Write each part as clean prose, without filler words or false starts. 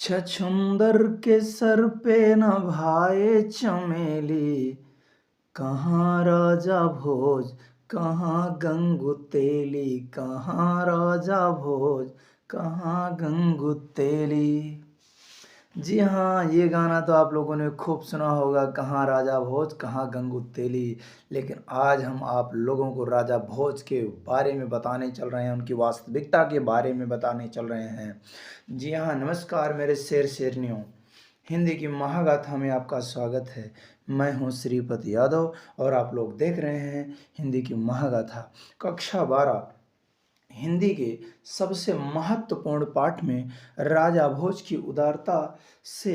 छछूंदर के सर पे न भाए चमेली, कहाँ राजा भोज कहाँ गंगू तेली, कहाँ राजा भोज कहाँ गंगू तेली। जी हाँ, ये गाना तो आप लोगों ने खूब सुना होगा, कहाँ राजा भोज कहाँ गंगू तेली। लेकिन आज हम आप लोगों को राजा भोज के बारे में बताने चल रहे हैं, उनकी वास्तविकता के बारे में बताने चल रहे हैं। जी हाँ, नमस्कार मेरे शेर शेरनियों, हिंदी की महागाथा में आपका स्वागत है। मैं हूँ श्रीपति यादव और आप लोग देख रहे हैं हिंदी की महागाथा कक्षा 12 हिंदी के सबसे महत्वपूर्ण पाठ में राजा भोज की उदारता से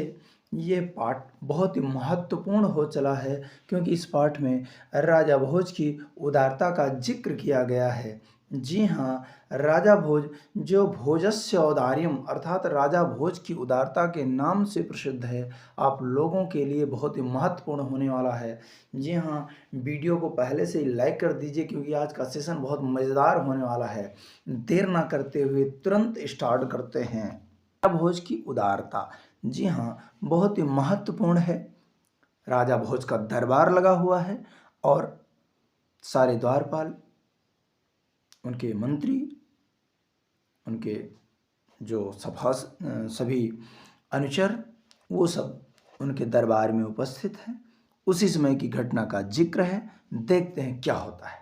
ये पाठ बहुत ही महत्वपूर्ण हो चला है, क्योंकि इस पाठ में राजा भोज की उदारता का जिक्र किया गया है। जी हाँ, राजा भोज जो भोजस्य औदार्यम अर्थात राजा भोज की उदारता के नाम से प्रसिद्ध है, आप लोगों के लिए बहुत ही महत्वपूर्ण होने वाला है। जी हाँ, वीडियो को पहले से ही लाइक कर दीजिए, क्योंकि आज का सेशन बहुत मज़ेदार होने वाला है। देर ना करते हुए तुरंत स्टार्ट करते हैं। राजा भोज की उदारता, जी हाँ, बहुत ही महत्वपूर्ण है। राजा भोज का दरबार लगा हुआ है और सारे द्वारपाल, उनके मंत्री, उनके जो सभी अनुचर, वो सब उनके दरबार में उपस्थित हैं। उसी समय की घटना का जिक्र है, देखते हैं क्या होता है।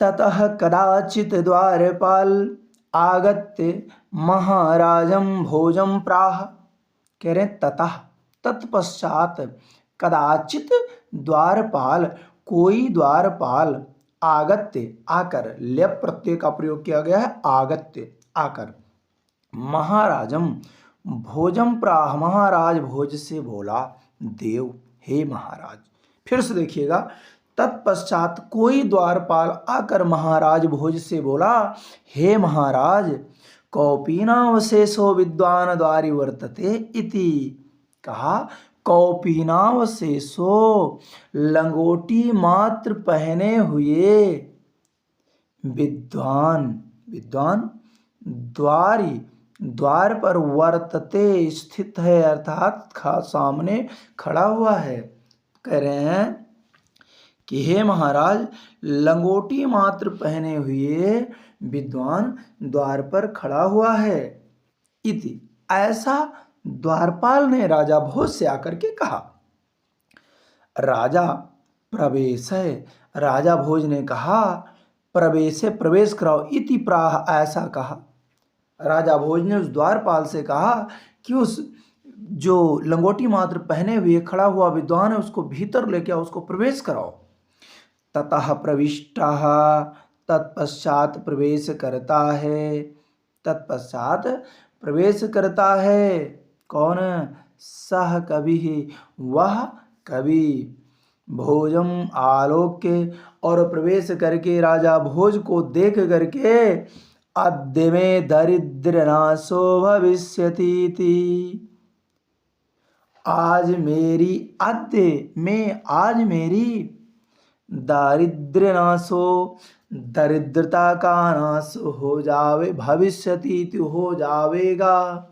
ततः कदाचित् द्वारपाल आगत्य महाराजं भोजं प्राह। कह रहे ततः तत्पश्चात कदाचित द्वारपाल, कोई द्वारपाल, आगत्य आकर, लेप प्रत्यय का प्रयोग किया गया है, आगत्य आकर, महाराजम भोजम प्राह, महाराज भोज से बोला, देव हे महाराज। फिर से देखिएगा, तत्पश्चात कोई द्वारपाल आकर महाराज भोज से बोला, हे महाराज, कौपीनावशेषो विद्वान द्वारि वर्तते इति। कहा कौपीनावशेषो, लंगोटी मात्र पहने हुए विद्वान, विद्वान द्वारि, द्वार पर वर्तते स्थित है, अर्थात सामने खड़ा हुआ है। कह रहे हैं कि हे महाराज, लंगोटी मात्र पहने हुए विद्वान द्वार पर खड़ा हुआ है। इति, ऐसा द्वारपाल ने राजा भोज से आकर के कहा। राजा प्रवेश है, राजा भोज ने कहा प्रवेश है, प्रवेश कराओ। इति प्राह, ऐसा कहा। राजा भोज ने उस द्वारपाल से कहा कि उस जो लंगोटी मात्र पहने हुए खड़ा हुआ विद्वान है, उसको भीतर लेके आओ, उसको प्रवेश कराओ। ततः प्रविष्टः, तत्पश्चात प्रवेश करता है, तत्पश्चात प्रवेश करता है। कौन? सह कवि, वह कवि। भोजम आलोक्य, और प्रवेश करके राजा भोज को देख करके, अद्य में दरिद्र नाशो भविष्यति, आज मेरी, अद्य में आज मेरी, दारिद्र्य नाशो, दरिद्रता का नाश हो जावे, भविष्यति हो जावेगा,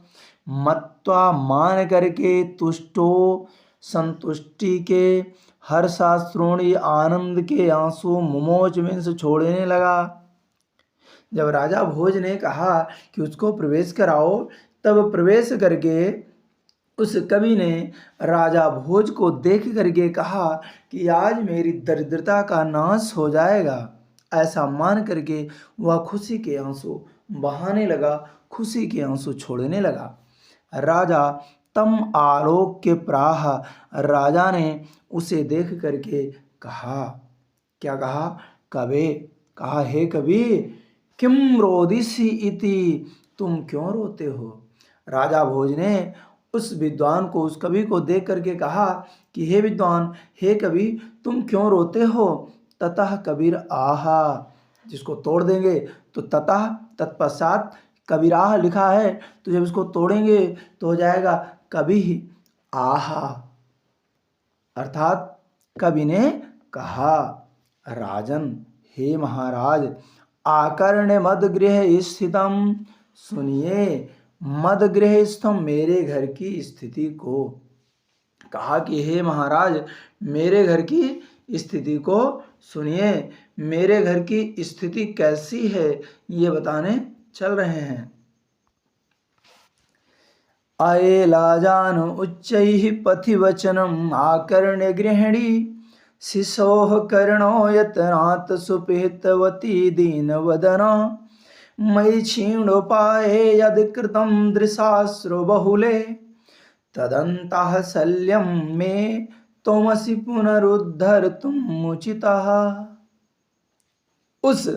मत्वा मान करके, तुष्टो संतुष्टि के, हर्षाश्रुणि आनंद के आंसू मुमोच में से छोड़ने लगा। जब राजा भोज ने कहा कि उसको प्रवेश कराओ, तब प्रवेश करके उस कवि ने राजा भोज को देख करके कहा कि आज मेरी दरिद्रता का नाश हो जाएगा। ऐसा मान करके वह खुशी के आंसू बहाने लगा, खुशी के आंसू छोड़ने लगा। राजा तम आलोक के प्राह, राजा ने उसे देख करके कहा, क्या कहा? कवे, कहा हे कवि, किम रोदिसी इति, तुम क्यों रोते हो? राजा भोज ने उस विद्वान को, उस कवि को देख करके कहा कि हे विद्वान, हे कवि, तुम क्यों रोते हो? ततः कबीर आहा, जिसको तोड़ देंगे तो ततः, तत्पश्चात, कबीराह लिखा है, तो जब इसको तोड़ेंगे तो हो जाएगा कभी आहा, अर्थात कवि ने कहा, राजन, हे महाराज, आकर्ण्य मद गृह स्थितम, सुनिए, मद गृहस्थम, मेरे घर की स्थिति को। कहा कि हे महाराज, मेरे घर की स्थिति को सुनिए, मेरे घर की स्थिति कैसी है ये बताने चल रहे हैं। आये लाजान उच्चैः पथि वचनम आकर्ण्य गृहिणी, शिशोः कर्णो यतनात् सुपिहितवती दीनवदना, मयि क्षीणोपाये यदि कृतं दृशाश्रु बहुले, तदन्तः शल्यं मे त्वमसि पुनरुद्धर्तुम् उचितः। उस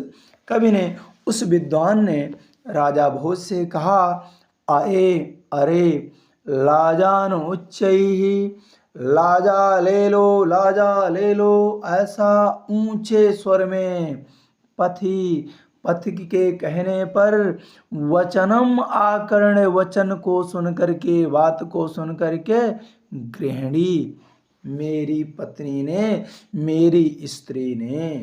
कवि ने, उस विद्वान ने राजा भोज से कहा, आए, अरे लाजान उच्चैः, लाजा ले लो, लाजा ले लो, ऐसा ऊंचे स्वर में। पथि, पथिक के कहने पर, वचनम आकर्ण, वचन को सुन करके, बात को सुन करके, गृहिणी, मेरी पत्नी ने, मेरी स्त्री ने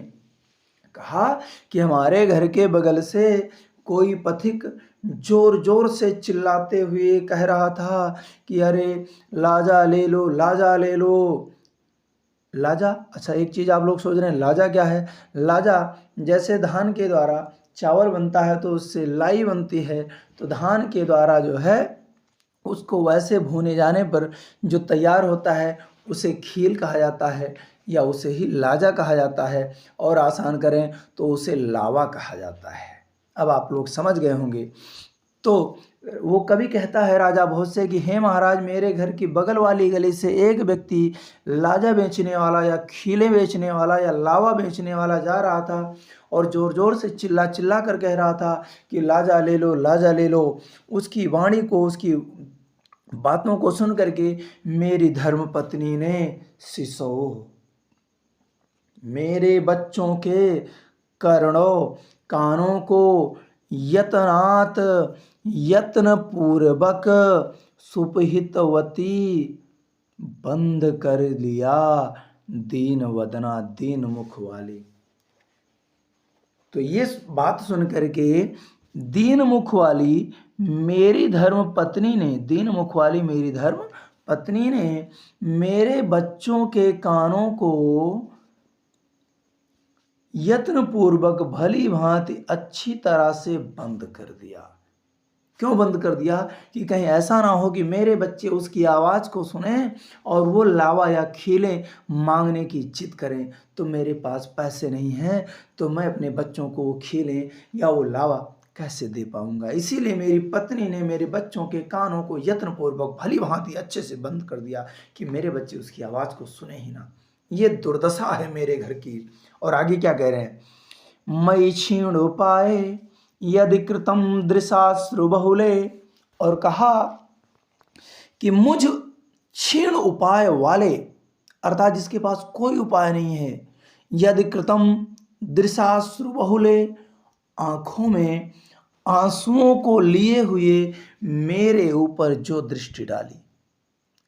कहा कि हमारे घर के बगल से कोई पथिक जोर जोर से चिल्लाते हुए कह रहा था कि अरे लाजा ले लो, लाजा ले लो। लाजा, अच्छा एक चीज़ आप लोग सोच रहे हैं, लाजा क्या है? लाजा, जैसे धान के द्वारा चावल बनता है तो उससे लाई बनती है, तो धान के द्वारा जो है उसको वैसे भूने जाने पर जो तैयार होता है उसे खील कहा जाता है, या उसे ही लाजा कहा जाता है, और आसान करें तो उसे लावा कहा जाता है। अब आप लोग समझ गए होंगे। तो वो कवि कहता है राजा भोज से कि हे महाराज, मेरे घर की बगल वाली गली से एक व्यक्ति लाजा बेचने वाला या खीले बेचने वाला या लावा बेचने वाला जा रहा था और ज़ोर ज़ोर से चिल्ला चिल्ला कर कह रहा था कि लाजा ले लो, लाजा ले लो। उसकी वाणी को, उसकी बातों को सुन करके मेरी धर्म पत्नी ने शिशो, मेरे बच्चों के कर्णों, कानों को यतनात, यत्न पूर्वक सुपहितवती, बंद कर लिया, दीन वदना, दीन मुख वाली। तो ये बात सुन करके दीन मुख वाली मेरी धर्म पत्नी ने, दीन मुख वाली मेरी धर्म पत्नी ने मेरे बच्चों के कानों को यत्न पूर्वक भली भांति अच्छी तरह से बंद कर दिया। क्यों बंद कर दिया? कि कहीं ऐसा ना हो कि मेरे बच्चे उसकी आवाज़ को सुने और वो लावा या खीले मांगने की जिद करें, तो मेरे पास पैसे नहीं हैं, तो मैं अपने बच्चों को वो खीले या वो लावा कैसे दे पाऊंगा। इसीलिए मेरी पत्नी ने मेरे बच्चों के कानों को यत्नपूर्वक भली भांति अच्छे से बंद कर दिया कि मेरे बच्चे उसकी आवाज़ को सुने ही ना। ये दुर्दशा है मेरे घर की। और आगे क्या कह रहे हैं? मयि क्षीण उपाय यदि कृतम दृशाश्रु बहुले, और कहा कि मुझ क्षीण उपाय वाले, अर्थात जिसके पास कोई उपाय नहीं है, यदि कृतम दृशाश्रु बहुले, आंखों में आंसुओं को लिए हुए मेरे ऊपर जो दृष्टि डाली।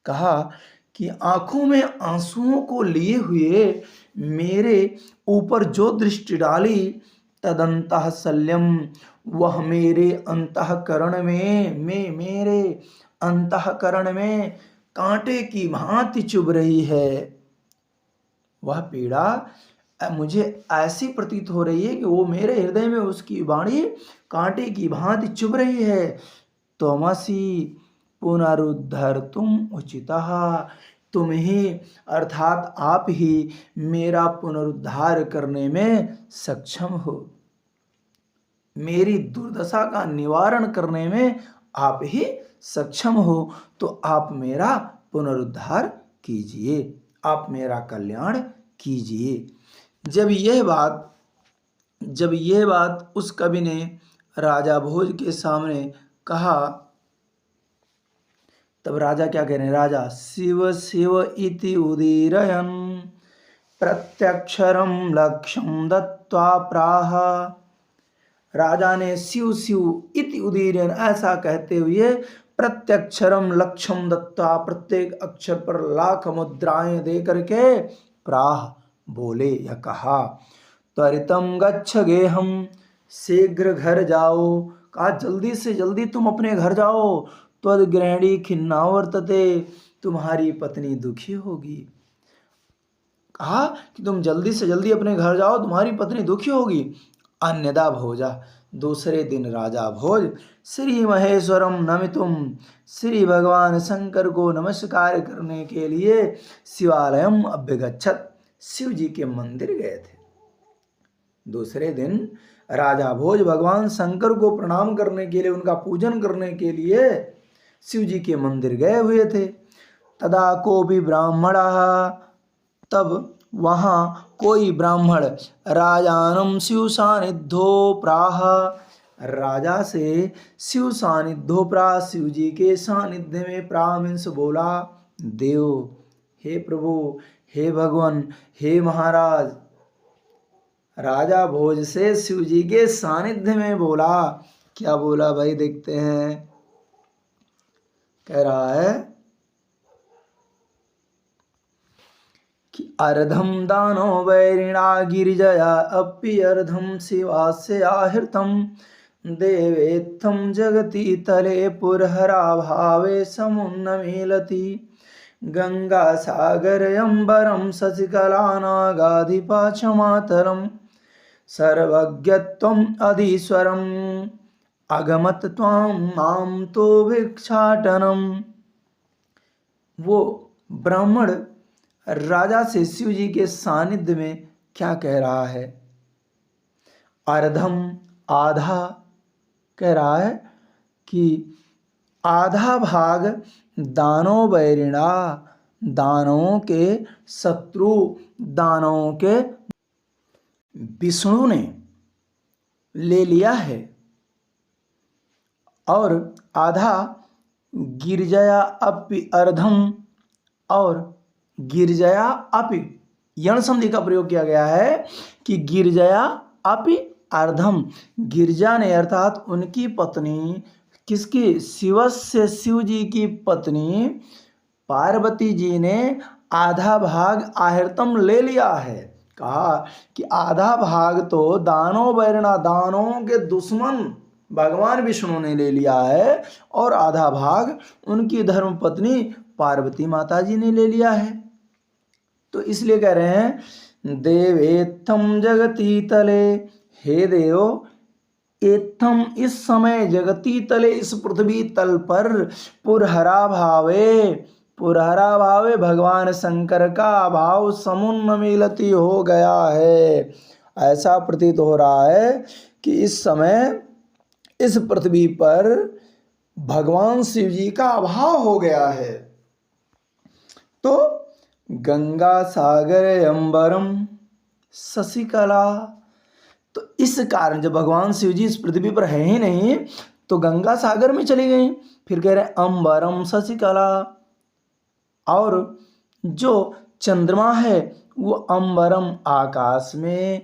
कहा कि आंखों में आंसुओं को लिए हुए मेरे ऊपर जो दृष्टि डाली, तदंतः शल्यम, वह मेरे अंतःकरण में, मेरे अंतःकरण में कांटे की भांति चुभ रही है। वह पीड़ा मुझे ऐसी प्रतीत हो रही है कि वो मेरे हृदय में उसकी वाणी कांटे की भांति चुभ रही है। त्वमसि पुनरुद्धर्तुम उचितः, तुम ही अर्थात आप ही मेरा पुनरुद्धार करने में सक्षम हो, मेरी दुर्दशा का निवारण करने में आप ही सक्षम हो। तो आप मेरा पुनरुद्धार कीजिए, आप मेरा कल्याण कीजिए। जब यह बात उस कवि ने राजा भोज के सामने कहा, तब राजा क्या कह रहे हैं? राजा शिव शिव इति उदीरयन् प्रत्यक्षरम लक्ष्यम दत्त्वा प्राह। राजा ने शिव शिव इति उदीरयन्, ऐसा कहते हुए प्रत्यक्षरम लक्ष्यम दत्त्वा, प्रत्येक अक्षर पर लाख मुद्राएं दे करके प्राह, बोले या कहा, त्वरितम गच्छ गेहम, शीघ्र घर जाओ, कहा जल्दी से जल्दी तुम अपने घर जाओ, त्वद गृहिणी खिन्ना वर्तते, तुम्हारी पत्नी दुखी होगी। कहा कि तुम जल्दी से जल्दी अपने घर जाओ, तुम्हारी पत्नी दुखी होगी। अन्यदा भोजा, दूसरे दिन राजा भोज श्री महेश्वरम नमितुम, श्री भगवान शंकर को नमस्कार करने के लिए शिवालयम अभ्यगच्छत, शिव जी के मंदिर गए थे। दूसरे दिन राजा भोज भगवान शंकर को प्रणाम करने के लिए, उनका पूजन करने के लिए शिव जी के मंदिर गए हुए थे। तदा को भी ब्राह्मण, तब वहाँ कोई ब्राह्मण राजानम शिव सानिध्यो प्राह, राजा से शिव सानिध्यो प्राह, शिव जी के सानिध्य में प्राह मीन्स बोला, देव, हे प्रभु, हे भगवान, हे महाराज। राजा भोज से शिव जी के सानिध्य में बोला। क्या बोला भाई, देखते हैं। कह रहा है कि अर्धम दानो वैरिणा गिरिजया अपि अर्धम शिवास्य आहृतम, देवेत्थम जगति तले पुरहरा भावे समुन्नमीलति, गंगा सागर अंबरम शशिकला नागाधिपाचमातरम, सर्वज्ञत्वम अधीश्वरम अगमत त्वाम माम तो भिक्षाटनम। वो ब्राह्मण राजा से शिव जी के सानिध्य में क्या कह रहा है, अर्धम, आधा, कह रहा है कि आधा भाग दानव वैरिणा, दानवों के शत्रु, दानवों के विष्णु ने ले लिया है, और आधा गिरजया अपि अर्धम, और गिरजया अपि, यण संधि का प्रयोग किया गया है कि गिरजया अपि अर्धम, गिरजा ने अर्थात उनकी पत्नी, किसकी, शिवस्य, शिव जी की पत्नी पार्वती जी ने आधा भाग आहृतम ले लिया है। कहा कि आधा भाग तो दानव वैरिणा, दानवों के दुश्मन भगवान विष्णु ने ले लिया है, और आधा भाग उनकी धर्म पत्नी पार्वती माता जी ने ले लिया है। तो इसलिए कह रहे हैं देवेत्थम जगती तले, हे देव, एत्थम इस समय, जगती तले इस पृथ्वी तल पर, पुरहरा भावे, पुरहरा भावे भगवान शंकर का भाव समुन्नमीलति हो गया है। ऐसा प्रतीत हो रहा है कि इस समय इस पृथ्वी पर भगवान शिव जी का अभाव हो गया है। तो गंगा सागर अंबरम शशिकला, तो इस कारण जब भगवान शिव जी इस पृथ्वी पर है ही नहीं, तो गंगा सागर में चली गई। फिर कह रहे अंबरम शशिकला, और जो चंद्रमा है वो अंबरम, आकाश में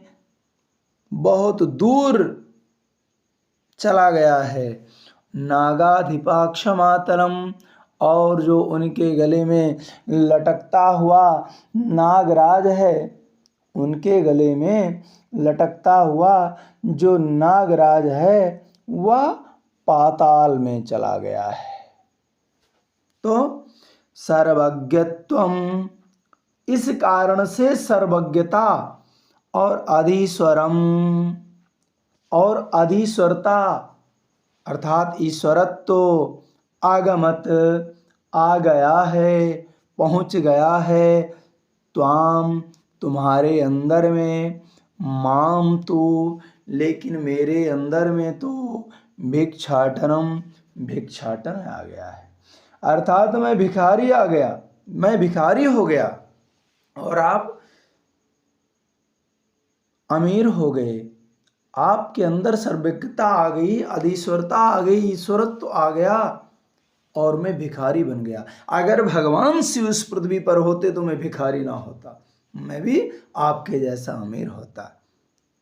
बहुत दूर चला गया है। नागाधिपाक्षमातलम, और जो उनके गले में लटकता हुआ नागराज है, उनके गले में लटकता हुआ जो नागराज है वह पाताल में चला गया है। तो सर्वज्ञत्वम, इस कारण से सर्वज्ञता, और अधीश्वरम, और अधीश्वरता अर्थात ईश्वरत्व, आगमत, आ गया है, पहुँच गया है, त्वाम, तुम्हारे अंदर में, माम तो, लेकिन मेरे अंदर में तो भिक्षाटनम, भिक्षाटन आ गया है। अर्थात मैं भिखारी आ गया, मैं भिखारी हो गया, और आप अमीर हो गए। आपके अंदर सर्वज्ञता आ गई, अधीश्वरता आ गई, ईश्वरत्व आ गया, और मैं भिखारी बन गया। अगर भगवान शिव इस पृथ्वी पर होते तो मैं भिखारी ना होता, मैं भी आपके जैसा अमीर होता।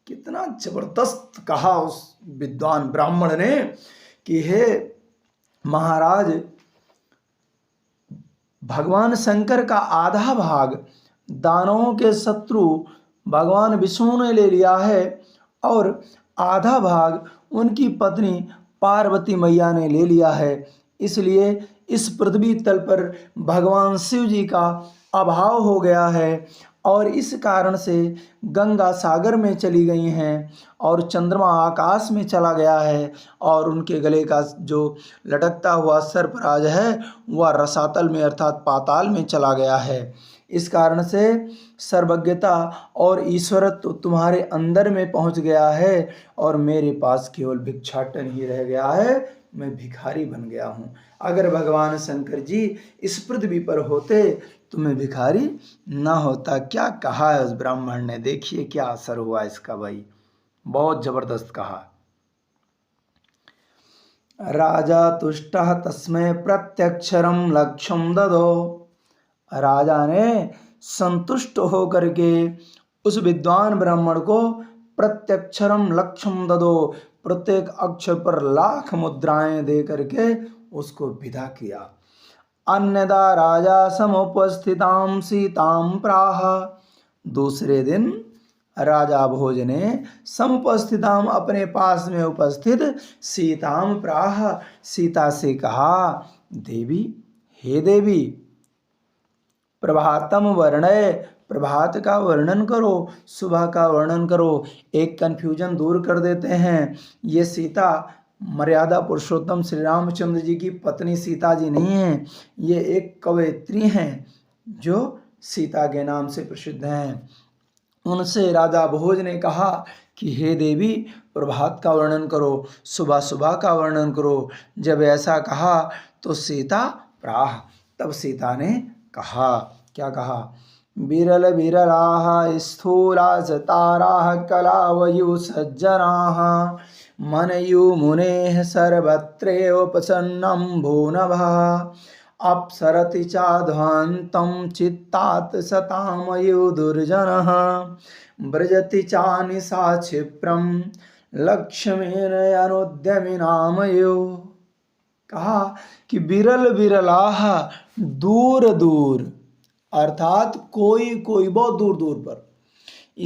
कितना जबरदस्त कहा उस विद्वान ब्राह्मण ने कि हे महाराज, भगवान शंकर का आधा भाग दानवों के शत्रु भगवान विष्णु ने ले लिया है, और आधा भाग उनकी पत्नी पार्वती मैया ने ले लिया है। इसलिए इस पृथ्वी तल पर भगवान शिव जी का अभाव हो गया है और इस कारण से गंगा सागर में चली गई हैं और चंद्रमा आकाश में चला गया है और उनके गले का जो लटकता हुआ सर्पराज है वह रसातल में अर्थात पाताल में चला गया है। इस कारण से सर्वज्ञता और ईश्वरत्व तुम्हारे अंदर में पहुंच गया है और मेरे पास केवल भिक्षाटन ही रह गया है, मैं भिखारी बन गया हूँ। अगर भगवान शंकर जी इस पृथ्वी पर होते तो मैं भिखारी ना होता। क्या कहा है उस ब्राह्मण ने, देखिए क्या असर हुआ इसका भाई, बहुत जबरदस्त कहा। राजा तुष्टः तस्मै प्रत्यक्षरम लक्ष्यम ददो। राजा ने संतुष्ट होकर के उस विद्वान ब्राह्मण को प्रत्यक्षरम लक्ष्यम ददो, प्रत्येक अक्षर पर लाख मुद्राएं दे करके उसको विदा किया। अन्यदा राजा समुपस्थितां सीतां प्राह। दूसरे दिन राजा भोज ने समुपस्थितां अपने पास में उपस्थित सीतां प्राह, सीता से कहा, देवी, हे देवी, प्रभातम वर्णय, प्रभात का वर्णन करो, सुबह का वर्णन करो। एक कन्फ्यूजन दूर कर देते हैं, ये सीता मर्यादा पुरुषोत्तम श्री रामचंद्र जी की पत्नी सीता जी नहीं है, ये एक कवयित्री हैं जो सीता के नाम से प्रसिद्ध हैं। उनसे राजा भोज ने कहा कि हे देवी, प्रभात का वर्णन करो, सुबह सुबह का वर्णन करो। जब ऐसा कहा तो सीता प्राह, तब सीता ने कहा, क्या कहा, विरल विरलाः स्थूलाः ताराः कलावयु सज्जनाः मनयु मुनेः सर्वत्रैवोपसन्नं भूनभः अप्सरति चाध्वान्तं चित्तात् सतामयो दुर्जनः व्रजति चानिशा क्षिप्रं लक्ष्मीन अनुद्यमिनामयो। कहा कि विरल विरलाः, दूर दूर, अर्थात कोई कोई बहुत दूर दूर पर,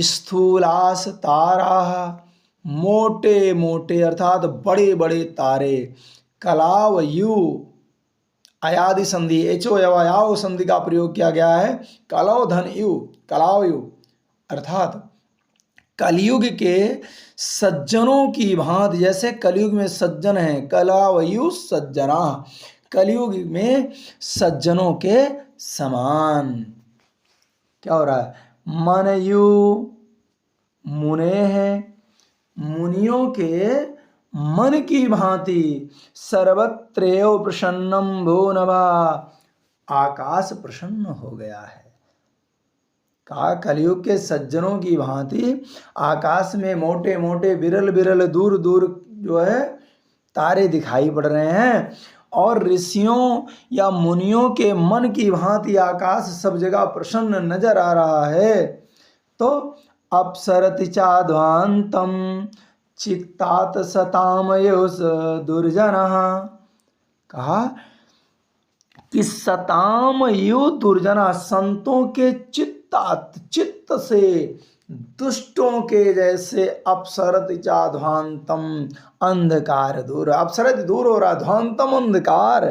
स्थूलास ताराः, मोटे मोटे अर्थात बड़े बड़े तारे, कलावयु, अयादि संधि एचो यवायाव संधि का प्रयोग किया गया है, कलौ धन यु, कलावयु अर्थात कलयुग के सज्जनों की भांति, जैसे कलयुग में सज्जन हैं, कलावयु सज्जना, कलयुग में सज्जनों के समान। क्या हो रहा है, मनयु मुने हैं, मुनियों के मन की भांति, सर्वत्रैव प्रसन्नम भूनभा, आकाश प्रसन्न हो गया है। कहा कलयुग के सज्जनों की भांति आकाश में मोटे मोटे विरल विरल दूर दूर जो है तारे दिखाई पड़ रहे हैं और ऋषियों या मुनियों के मन की भांति आकाश सब जगह प्रसन्न नजर आ रहा है। तो अप्सरति चाध्वान्तम चित्तात सतामयो दुर्जनः। कहा कि सतामयो दुर्जना, संतों के चित्त से दुष्टों के जैसे अपसरति चाध्वान्तम, अंधकार दूर, अपसरति दूर हो रहा, ध्वान्तम अंधकार।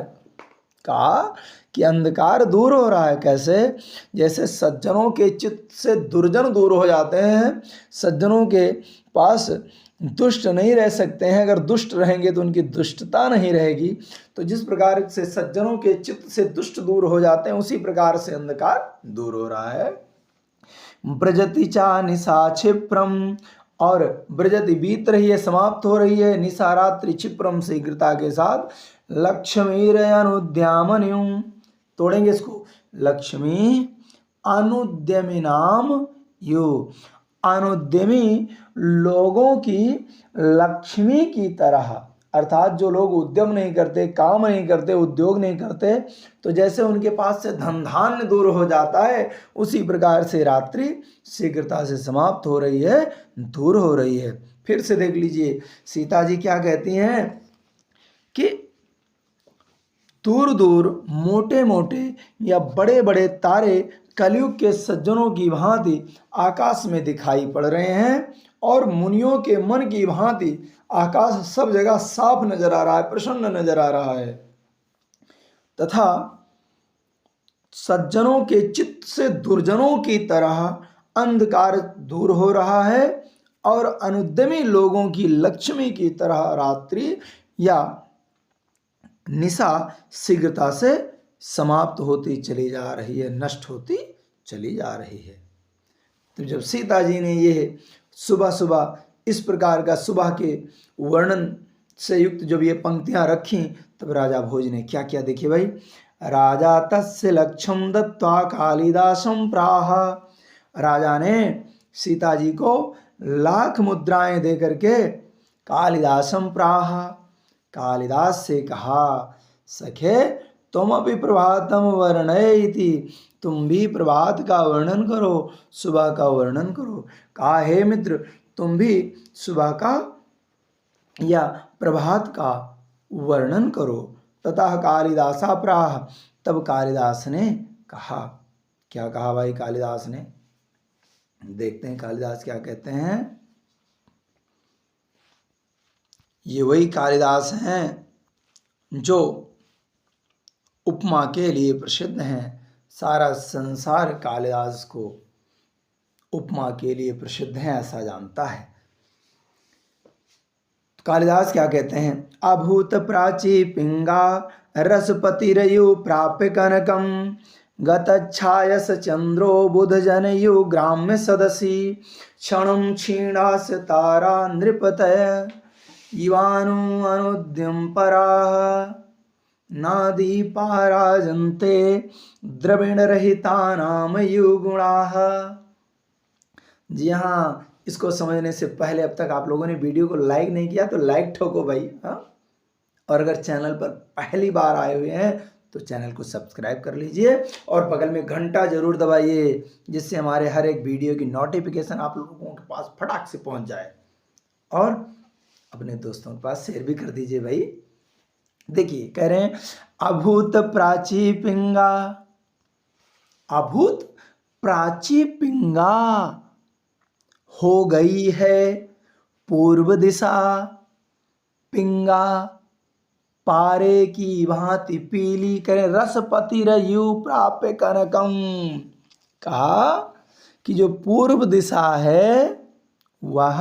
कहा कि अंधकार दूर हो रहा है कैसे, जैसे सज्जनों के चित्त से दुर्जन दूर हो जाते हैं, सज्जनों के पास दुष्ट नहीं रह सकते हैं, अगर दुष्ट रहेंगे तो उनकी दुष्टता नहीं रहेगी। तो जिस प्रकार से सज्जनों के चित्त से दुष्ट दूर हो जाते हैं, उसी प्रकार से अंधकार दूर हो रहा है। ब्रजति चा निशा क्षिप्रम, और ब्रजति बीत रही है, समाप्त हो रही है, निशा रात्रि क्षिप्रम शीघ्रता के साथ, लक्ष्मी अनुद्यामन्युम, तोड़ेंगे इसको, लक्ष्मी अनुद्यमी नाम यु, अनुद्यमी लोगों की लक्ष्मी की तरह, अर्थात जो लोग उद्यम नहीं करते, काम नहीं करते, उद्योग नहीं करते, तो जैसे उनके पास से धन धान्य दूर हो जाता है, उसी प्रकार से रात्रि शीघ्रता से समाप्त हो रही है, दूर हो रही है। फिर से देख लीजिए सीता जी क्या कहती हैं कि दूर दूर मोटे मोटे या बड़े बड़े तारे कलयुग के सज्जनों की भांति आकाश में दिखाई पड़ रहे हैं और मुनियों के मन की भांति आकाश सब जगह साफ नजर आ रहा है, प्रसन्न नजर आ रहा है, तथा सज्जनों के चित्त से दुर्जनों की तरह अंधकार दूर हो रहा है और अनुद्यमी लोगों की लक्ष्मी की तरह रात्रि या निशा शीघ्रता से समाप्त होती चली जा रही है, नष्ट होती चली जा रही है। तो जब सीता जी ने ये सुबह सुबह इस प्रकार का सुबह के वर्णन से युक्त जब ये पंक्तियां रखी, तब राजा भोज ने क्या किया, देखिए भाई। राजा तस्य लक्ष्यम दत्वा कालिदासम प्राह, राजा ने सीता जी को लाख मुद्राएं दे करके कालिदासम प्राह, कालिदास से कहा, सखे तुम अभी प्रभातम वर्णयति, तुम भी प्रभात का वर्णन करो, सुबह का वर्णन करो। कहा, हे मित्र तुम भी सुबह का या प्रभात का वर्णन करो। तथा कालिदासा प्राह, तब कालिदास ने कहा, क्या कहा भाई कालिदास ने, देखते हैं कालिदास क्या कहते हैं। ये वही कालिदास हैं जो उपमा के लिए प्रसिद्ध हैं। सारा संसार कालिदास को उपमा के लिए प्रसिद्ध है, ऐसा जानता है। कालिदास क्या कहते हैं, अभूत प्राची पिंगा रसपतिरयु प्राप्य कनकम गतच्छायस चंद्रो बुध जनयु ग्राम्य सदसी क्षणम क्षीणास तारा नृपतय इवानु अनुद्यम पराः नादीपा राजन्ते द्रविण रहिता नाम युगुणाः। जी हाँ, इसको समझने से पहले अब तक आप लोगों ने वीडियो को लाइक नहीं किया तो लाइक ठोको भाई, हाँ। और अगर चैनल पर पहली बार आए हुए हैं तो चैनल को सब्सक्राइब कर लीजिए और बगल में घंटा जरूर दबाइए, जिससे हमारे हर एक वीडियो की नोटिफिकेशन आप लोगों के पास फटाक से पहुंच जाए। और अपने दोस्तों के पास शेयर भी कर दीजिए भाई। देखिए कह रहे हैं, अभूत प्राची पिंगा, अभूत प्राची पिंगा हो गई है पूर्व दिशा, पिंगा पारे की भांति पीली, करें रसपति रयु प्राप्य कनकम। कहा कि जो पूर्व दिशा है वह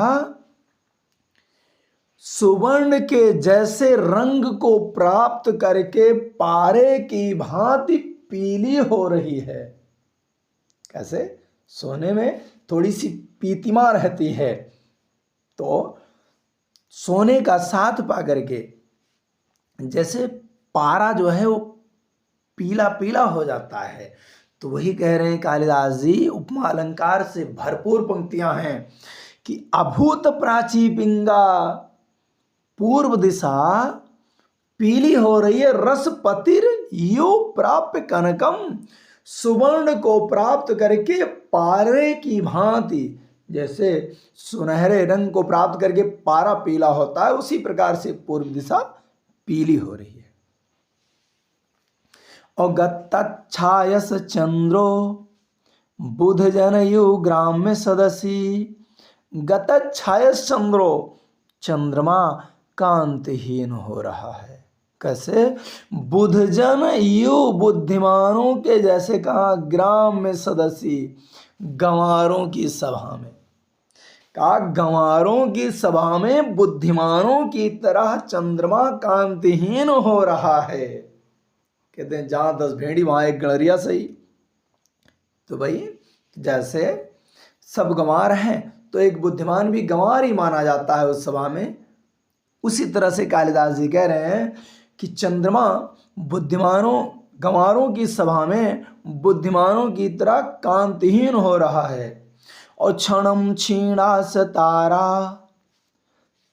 सुवर्ण के जैसे रंग को प्राप्त करके पारे की भांति पीली हो रही है। कैसे, सोने में थोड़ी सी पीतिमा रहती है, तो सोने का साथ पा करके जैसे पारा जो है वो पीला पीला हो जाता है। तो वही कह रहे हैं कालिदास जी, उपमा अलंकार से भरपूर पंक्तियां हैं कि अभूत प्राची पिंगा, पूर्व दिशा पीली हो रही है, रस पतिर यो प्राप्य कनकम, सुवर्ण को प्राप्त करके पारे की भांति, जैसे सुनहरे रंग को प्राप्त करके पारा पीला होता है, उसी प्रकार से पूर्व दिशा पीली हो रही है। और गतच्छायस चंद्रो बुध जनयु ग्राम्य सदसी, गतच्छायस चंद्रो, चंद्रमा कांतिहीन हो रहा है। कैसे, बुध जन यु, बुद्धिमानों के जैसे, कहा ग्राम में सदसी, गंवारों की सभा में, कहा गंवारों की सभा में बुद्धिमानों की तरह चंद्रमा कांतिहीन हो रहा है। कहते हैं जहां 10 भेड़ी वहां एक गणरिया सही। तो भाई जैसे सब गंवार हैं तो एक बुद्धिमान भी गंवार ही माना जाता है उस सभा में, उसी तरह से कालिदास जी कह रहे हैं कि चंद्रमा बुद्धिमानों, गंवारों की सभा में बुद्धिमानों की तरह कांतिहीन हो रहा है। और क्षणम क्षीणास तारा,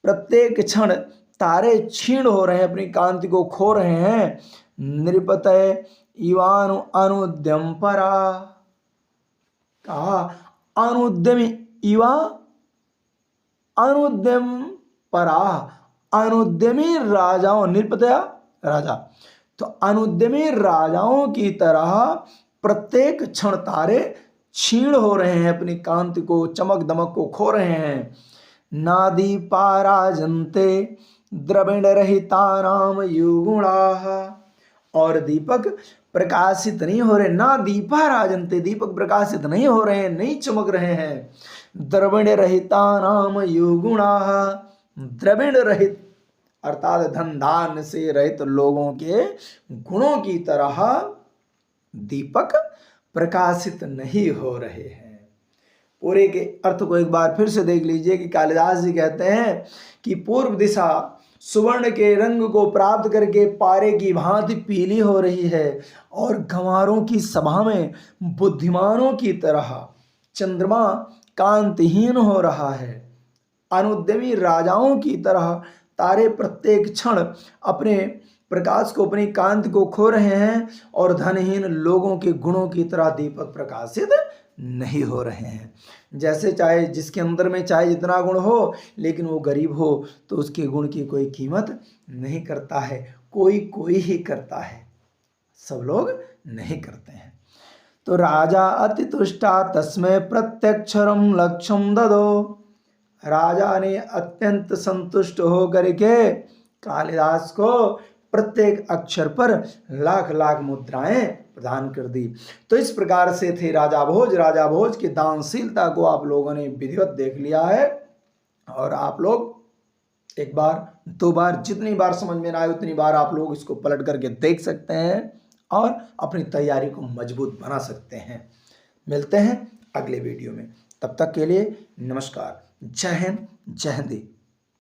प्रत्येक क्षण तारे क्षीण हो रहे हैं, अपनी कांति को खो रहे हैं। नृपतय इवानु अनुद्यम परा, कहा अनुद्यमी इवा अनुद्यम परा, अनुद्यमी राजाओं, नृपतया राजा, तो अनुद्यमी राजाओं की तरह प्रत्येक क्षण तारे क्षीण हो रहे हैं, अपनी कांति को, चमक दमक को खो रहे हैं। ना दीपा राजन्ते द्रविण रहितानाम युगुणाः। और दीपक प्रकाशित नहीं हो रहे, ना दीपा राजन्ते, दीपक प्रकाशित नहीं हो रहे हैं, नहीं चमक रहे हैं। द्रविण रहितानाम युगुणाः, द्रविण रहित अर्थात धन धान्य से रहित लोगों के गुणों की तरह दीपक प्रकाशित नहीं हो रहे हैं। पूरे के अर्थ को एक बार फिर से देख लीजिए कि कालिदास जी कहते हैं कि पूर्व दिशा सुवर्ण के रंग को प्राप्त करके पारे की भांति पीली हो रही है और गंवारों की सभा में बुद्धिमानों की तरह चंद्रमा कांतिहीन हो रहा है। अनुद्यमी राजाओं की तरह तारे प्रत्येक क्षण अपने प्रकाश को, अपनी कांति को खो रहे हैं और धनहीन लोगों के गुणों की तरह दीपक प्रकाशित नहीं हो रहे हैं। जैसे चाहे जिसके अंदर में चाहे जितना गुण हो, लेकिन वो गरीब हो तो उसके गुण की कोई कीमत नहीं करता है, कोई कोई ही करता है, सब लोग नहीं करते हैं। तो राजा अति तुष्टा तस्मै प्रत्यक्षरम लक्ष्यम ददो। राजा ने अत्यंत संतुष्ट होकर के कालिदास को प्रत्येक अक्षर पर लाख लाख मुद्राएं प्रदान कर दी। तो इस प्रकार से थे राजा भोज। राजा भोज की दानशीलता को आप लोगों ने विधिवत देख लिया है, और आप लोग एक बार दो बार जितनी बार समझ में ना आए उतनी बार आप लोग इसको पलट करके देख सकते हैं और अपनी तैयारी को मजबूत बना सकते हैं। मिलते हैं अगले वीडियो में, तब तक के लिए नमस्कार। जय हिंद, जय हिंदी।